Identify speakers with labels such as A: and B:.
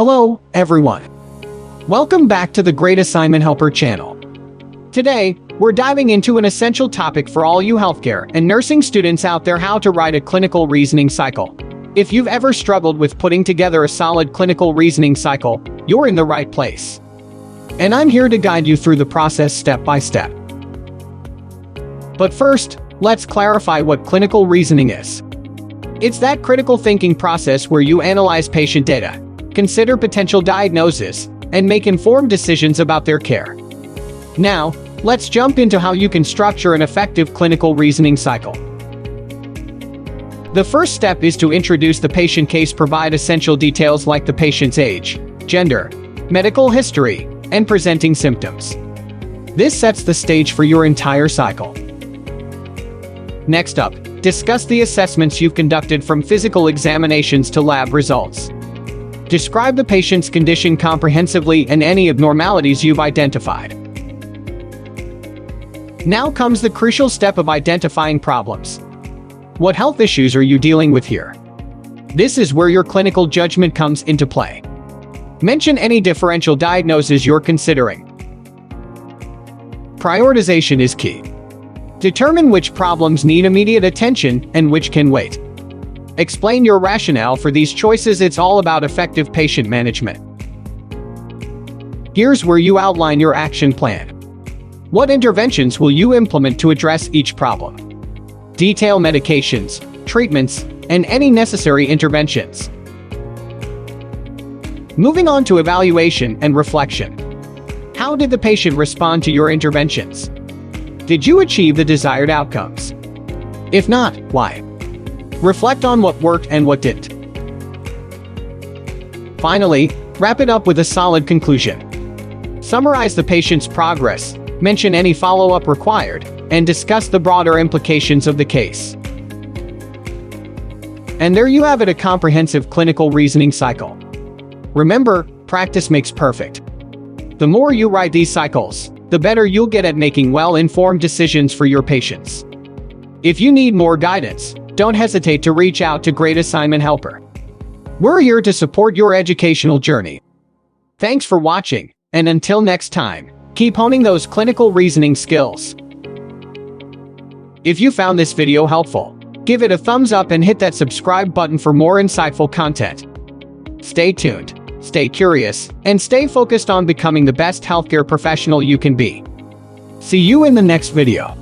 A: Hello, everyone. Welcome back to the Great Assignment Helper channel. Today, we're diving into an essential topic for all you healthcare and nursing students out there: how to write a clinical reasoning cycle. If you've ever struggled with putting together a solid clinical reasoning cycle, you're in the right place. And I'm here to guide you through the process step by step. But first, let's clarify what clinical reasoning is. It's that critical thinking process where you analyze patient data, consider potential diagnoses, and make informed decisions about their care. Now, let's jump into how you can structure an effective clinical reasoning cycle. The first step is to introduce the patient case. Provide essential details like the patient's age, gender, medical history, and presenting symptoms. This sets the stage for your entire cycle. Next up, discuss the assessments you've conducted, from physical examinations to lab results. Describe the patient's condition comprehensively and any abnormalities you've identified. Now comes the crucial step of identifying problems. What health issues are you dealing with here? This is where your clinical judgment comes into play. Mention any differential diagnoses you're considering. Prioritization is key. Determine which problems need immediate attention and which can wait. Explain your rationale for these choices. It's all about effective patient management. Here's where you outline your action plan. What interventions will you implement to address each problem? Detail medications, treatments, and any necessary interventions. Moving on to evaluation and reflection. How did the patient respond to your interventions? Did you achieve the desired outcomes? If not, why? Reflect on what worked and what didn't. Finally, wrap it up with a solid conclusion. Summarize the patient's progress, mention any follow-up required, and discuss the broader implications of the case. And there you have it, a comprehensive clinical reasoning cycle. Remember, practice makes perfect. The more you write these cycles, the better you'll get at making well-informed decisions for your patients. If you need more guidance, don't hesitate to reach out to Great Assignment Helper. We're here to support your educational journey. Thanks for watching, and until next time, keep honing those clinical reasoning skills. If you found this video helpful, give it a thumbs up and hit that subscribe button for more insightful content. Stay tuned, stay curious, and stay focused on becoming the best healthcare professional you can be. See you in the next video.